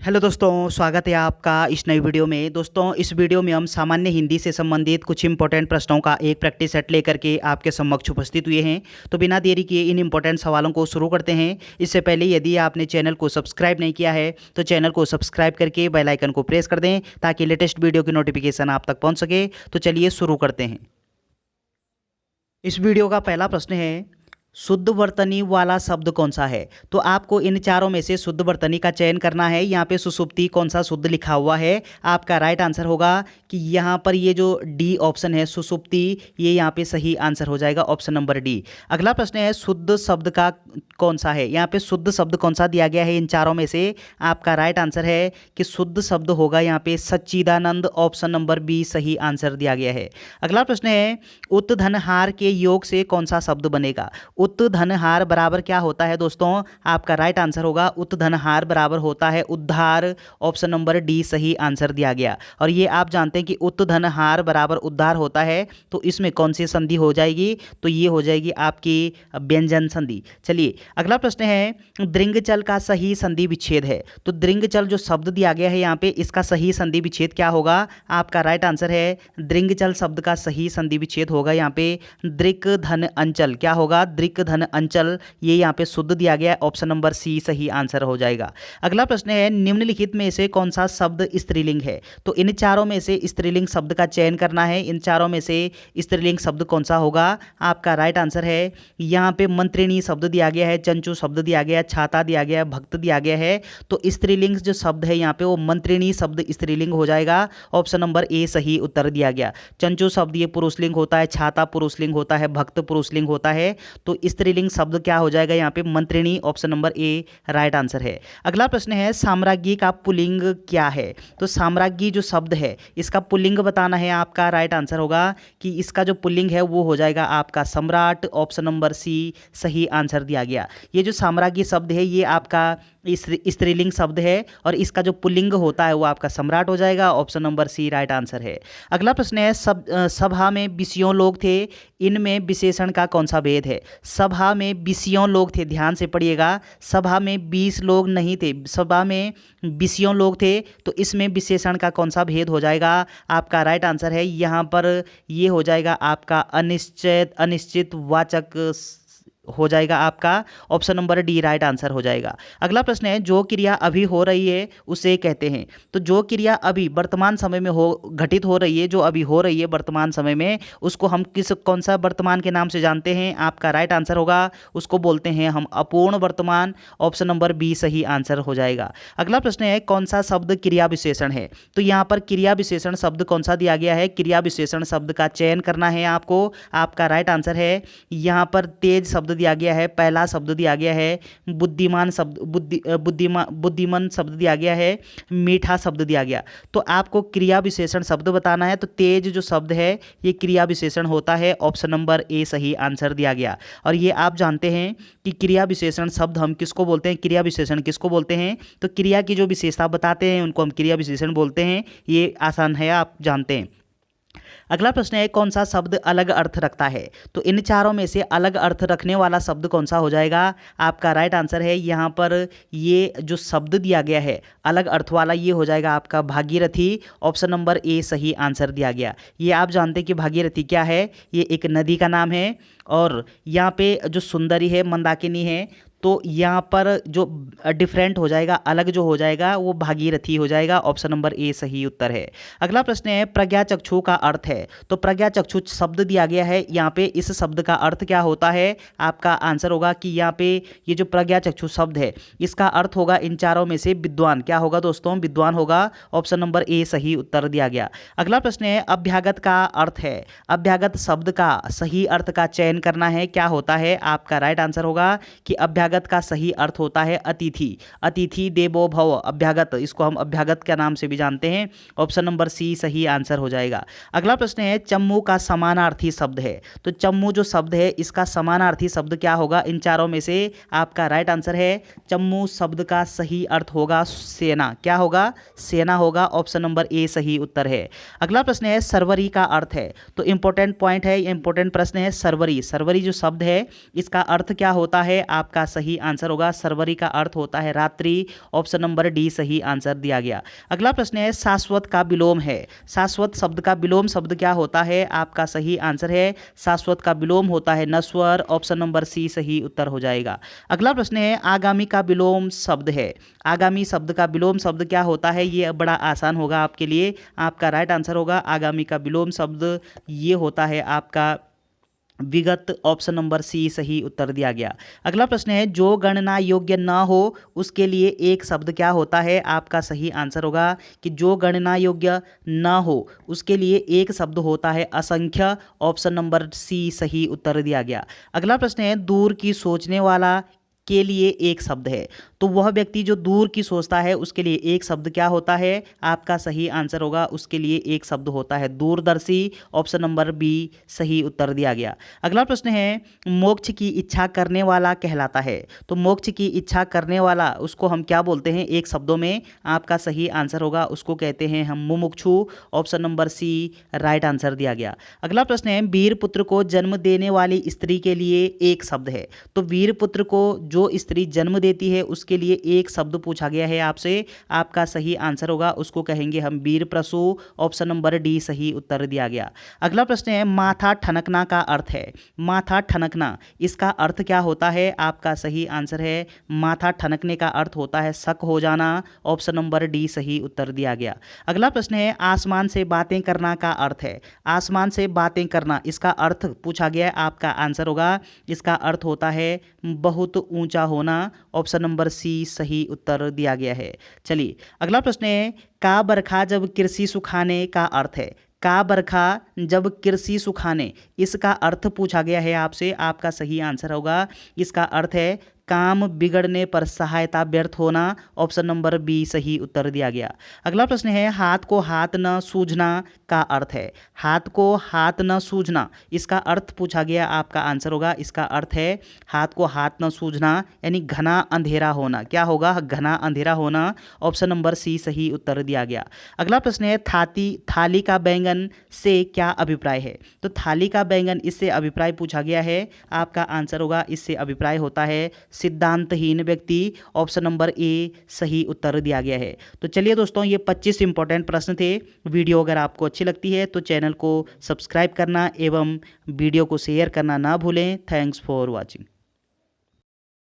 Hello दोस्तों, स्वागत है आपका इस नई वीडियो में। दोस्तों, इस वीडियो में हम सामान्य हिंदी से संबंधित कुछ इंपॉर्टेंट प्रश्नों का एक प्रैक्टिस सेट लेकर के आपके समक्ष उपस्थित हुए हैं। तो बिना देरी किए इन इंपॉर्टेंट सवालों को शुरू करते हैं। इससे पहले यदि आपने चैनल को सब्सक्राइब नहीं किया है तो चैनल को सब्सक्राइब करके बेल आइकन को प्रेस कर दें ताकि लेटेस्ट वीडियो की नोटिफिकेशन आप तक पहुँच सके। तो चलिए शुरू करते हैं। इस वीडियो का पहला प्रश्न है, शुद्ध वर्तनी वाला शब्द कौन सा है? तो आपको इन चारों में से शुद्ध वर्तनी का चयन करना है। यहाँ पे सुसुप्ति कौन सा शुद्ध लिखा हुआ है? आपका राइट आंसर होगा कि यहाँ पर ये जो डी ऑप्शन है सुसुप्ति, ये यहाँ पे सही आंसर हो जाएगा, ऑप्शन नंबर डी। अगला प्रश्न है, शुद्ध शब्द का कौन सा है? यहाँ पे शुद्ध शब्द कौन सा दिया गया है इन चारों में से? आपका राइट आंसर है कि शुद्ध शब्द होगा यहाँ पे सच्चिदानंद, ऑप्शन नंबर बी सही आंसर दिया गया है। अगला प्रश्न है, उत्धनहार के योग से कौन सा शब्द बनेगा? उत्धनहार बराबर क्या होता है दोस्तों? आपका राइट आंसर होगा उत्धनहार बराबर होता है उद्धार, ऑप्शन नंबर डी सही आंसर दिया गया। और ये आप जानते हैं कि उत्धनहार बराबर उद्धार होता है, तो इसमें कौन सी संधि हो जाएगी? तो ये हो जाएगी आपकी व्यंजन संधि। चलिए अगला प्रश्न है, दृंगचल का सही संधि विच्छेद है। तो दृंगचल जो शब्द दिया गया है यहाँ पे, इसका सही संधि विच्छेद क्या होगा? आपका राइट आंसर है दृंगचल शब्द का सही संधि विच्छेद होगा यहाँ पे दृक धन अंचल। क्या होगा? दृक धन अंचल, ये यहाँ पे शुद्ध दिया गया है, ऑप्शन नंबर सी सही आंसर हो जाएगा। अगला प्रश्न है, निम्नलिखित में से कौन सा शब्द स्त्रीलिंग है? तो इन चारों में से स्त्रीलिंग शब्द का चयन करना है। इन चारों में से स्त्रीलिंग शब्द कौन सा होगा? आपका राइट आंसर है यहाँ पे मंत्रिणी शब्द दिया गया है, चंचू शब्द दिया गया है, छाता दिया गया है, भक्त दिया गया है। तो स्त्रीलिंग जो शब्द है यहाँ पे वो मंत्रिणी शब्द स्त्रीलिंग हो जाएगा, ऑप्शन नंबर ए सही उत्तर दिया गया। चंचू शब्द ये पुरुषलिंग होता है, छाता पुरुषलिंग होता है, भक्त पुरुषलिंग होता है। तो स्त्रीलिंग शब्द क्या हो जाएगा यहाँ पे? मंत्रिणी, option number A right answer है। अगला प्रश्न है, साम्राज्ञी का पुल्लिंग क्या है? तो साम्राज्ञी जो शब्द है इसका पुल्लिंग बताना है। आपका राइट आंसर होगा कि इसका जो पुल्लिंग है वो हो जाएगा आपका सम्राट, ऑप्शन नंबर सी सही आंसर दिया गया। ये जो साम्राज्ञी शब्द है ये आपका स्त्रीलिंग शब्द है और इसका जो पुल्लिंग होता है वो आपका सम्राट हो जाएगा, option number C right answer है। अगला प्रश्न है, सभा में बीसियों लोग थे, इनमें विशेषण का कौन सा भेद है? सभा में बीसियों लोग थे, ध्यान से पढ़िएगा, सभा में 20 लोग नहीं थे, सभा में बीसियों लोग थे। तो इसमें विशेषण का कौन सा भेद हो जाएगा? आपका राइट आंसर है यहाँ पर ये हो जाएगा आपका अनिश्चित वाचक हो जाएगा, आपका option number D right answer हो जाएगा। अगला प्रश्न है, जो क्रिया अभी हो रही है उसे कहते हैं। तो जो क्रिया अभी वर्तमान समय में घटित हो रही है, जो अभी हो रही है वर्तमान समय में, उसको हम कौन सा वर्तमान के नाम से जानते हैं? आपका राइट आंसर होगा उसको बोलते हैं हम अपूर्ण वर्तमान, ऑप्शन नंबर बी सही आंसर हो जाएगा। अगला प्रश्न है, कौन सा शब्द क्रिया विशेषण है? तो यहाँ पर क्रिया विशेषण शब्द कौन सा दिया गया है? क्रिया विशेषण शब्द का चयन करना है आपको। आपका राइट आंसर है यहाँ पर तेज शब्द दिया गया है, पहला शब्द दिया गया है, बुद्धिमान शब्द बुद्धिमान शब्द दिया गया है, मीठा शब्द दिया गया। तो आपको क्रिया विशेषण शब्द बताना है। तो तेज जो शब्द है ये क्रिया विशेषण होता है, ऑप्शन नंबर ए सही आंसर दिया गया। और ये आप जानते हैं कि क्रिया विशेषण शब्द हम किसको बोलते हैं? क्रिया विशेषण किसको बोलते हैं? तो क्रिया की जो विशेषता बताते हैं उनको हम क्रिया विशेषण बोलते हैं। ये आसान है, आप जानते हैं। अगला प्रश्न है, कौन सा शब्द अलग अर्थ रखता है? तो इन चारों में से अलग अर्थ रखने वाला शब्द कौन सा हो जाएगा? आपका राइट आंसर है यहाँ पर ये जो शब्द दिया गया है अलग अर्थ वाला, ये हो जाएगा आपका भागीरथी, ऑप्शन नंबर ए सही आंसर दिया गया। ये आप जानते हैं कि भागीरथी क्या है? ये एक नदी का नाम है। और यहाँ पे जो सुंदरी है मंदाकिनी है, तो यहाँ पर जो डिफरेंट हो जाएगा, अलग जो हो जाएगा वो भागीरथी हो जाएगा, ऑप्शन नंबर ए सही उत्तर है। अगला प्रश्न है, प्रज्ञा चक्षु का अर्थ है। तो प्रज्ञा चक्षु शब्द दिया गया है, यहाँ पे इस शब्द का अर्थ क्या होता है? आपका आंसर होगा कि यहाँ पे ये जो प्रज्ञा चक्षु शब्द है इसका अर्थ होगा इन चारों में से विद्वान। क्या होगा दोस्तों? विद्वान होगा, ऑप्शन नंबर ए सही उत्तर दिया गया। अगला प्रश्न है, अभ्यागत का अर्थ है। अभ्यागत शब्द का सही अर्थ का चयन करना है, क्या होता है? आपका राइट आंसर होगा कि अभ्यागत का सही अर्थ होता है अतिथि। अतिथि देवो भव, अभ्यागत, इसको हम अभ्यागत के नाम से भी जानते हैं, ऑप्शन नंबर सी सही आंसर हो जाएगा। अगला प्रश्न है, चम्मू का समानार्थी शब्द है। तो चम्मू जो शब्द है इसका समानार्थी शब्द क्या होगा इन चारों में से? आपका राइट आंसर है चम्मू शब्द का सही अर्थ होगा सेना। क्या होगा? सेना होगा, ऑप्शन नंबर ए सही उत्तर है। अगला प्रश्न है, सरवरी का अर्थ है। तो इंपॉर्टेंट पॉइंट है, इंपॉर्टेंट प्रश्न है, सरवरी। सरवरी जो शब्द है इसका अर्थ क्या होता है? आपका सही आंसर होगा सर्वरी का अर्थ होता है रात्रि। ऑप्शन नंबर डी सही आंसर दिया गया। अगला प्रश्न है शाश्वत का विलोम है। शाश्वत शब्द का विलोम शब्द क्या होता है? आपका सही आंसर है शाश्वत का विलोम होता है नश्वर। ऑप्शन नंबर सी सही उत्तर हो जाएगा। अगला प्रश्न है आगामी का विलोम शब्द है। आगामी शब्द का विलोम शब्द क्या होता है? ये बड़ा आसान होगा आपके लिए। आपका राइट आंसर होगा आगामी का विलोम शब्द ये होता है आपका विगत। ऑप्शन नंबर सी सही उत्तर दिया गया। अगला प्रश्न है जो गणना योग्य ना हो उसके लिए एक शब्द क्या होता है? आपका सही आंसर होगा कि जो गणना योग्य ना हो उसके लिए एक शब्द होता है असंख्य। ऑप्शन नंबर सी सही उत्तर दिया गया। अगला प्रश्न है दूर की सोचने वाला के लिए एक शब्द है। तो वह व्यक्ति जो दूर की सोचता है उसके लिए एक शब्द क्या होता है? आपका सही आंसर होगा उसके लिए एक शब्द होता है दूरदर्शी। ऑप्शन नंबर बी सही उत्तर दिया गया। अगला प्रश्न है मोक्ष की इच्छा करने वाला कहलाता है। तो मोक्ष की इच्छा करने वाला उसको हम क्या बोलते हैं एक शब्दों में? आपका सही आंसर होगा उसको कहते हैं हम मुमुक्षु। Option number C right answer दिया गया। अगला प्रश्न है वीर पुत्र को जन्म देने वाली स्त्री के लिए एक शब्द है। तो वीर पुत्र को जो स्त्री जन्म देती है उसके लिए एक शब्द पूछा गया है आपसे। आपका सही आंसर होगा उसको कहेंगे हम वीर प्रसू। ऑप्शन नंबर डी सही उत्तर दिया गया। अगला प्रश्न है माथा ठनकना का अर्थ है। माथा ठनकना इसका अर्थ क्या होता है? आपका सही आंसर है माथा ठनकने का अर्थ होता है शक हो जाना। ऑप्शन नंबर डी सही उत्तर दिया गया। अगला प्रश्न है आसमान से बातें करना का अर्थ है। आसमान से बातें करना इसका अर्थ पूछा गया है। आपका आंसर होगा इसका अर्थ होता है बहुत ऊंचा होना। ऑप्शन नंबर सी सही उत्तर दिया गया है। चलिए अगला प्रश्न है का बरखा जब कृषि सुखाने का अर्थ है। का बरखा जब कृषि सुखाने इसका अर्थ पूछा गया है आपसे। आपका सही आंसर होगा इसका अर्थ है काम बिगड़ने पर सहायता व्यर्थ होना। ऑप्शन नंबर बी सही उत्तर दिया गया। अगला प्रश्न है हाथ को हाथ न सूझना का अर्थ है। हाथ को हाथ न सूझना इसका अर्थ पूछा गया। आपका आंसर होगा इसका अर्थ है हाथ को हाथ न सूझना यानी घना अंधेरा होना। क्या होगा? घना अंधेरा होना। ऑप्शन नंबर सी सही उत्तर दिया गया। अगला प्रश्न है थाली का बैंगन से क्या अभिप्राय है। तो थाली का बैंगन इससे अभिप्राय पूछा गया है। आपका आंसर होगा इससे अभिप्राय होता है सिद्धांतहीन व्यक्ति। ऑप्शन नंबर ए सही उत्तर दिया गया है। तो चलिए दोस्तों ये 25 इंपॉर्टेंट प्रश्न थे। वीडियो अगर आपको अच्छी लगती है तो चैनल को सब्सक्राइब करना एवं वीडियो को शेयर करना ना भूलें। Thanks for watching.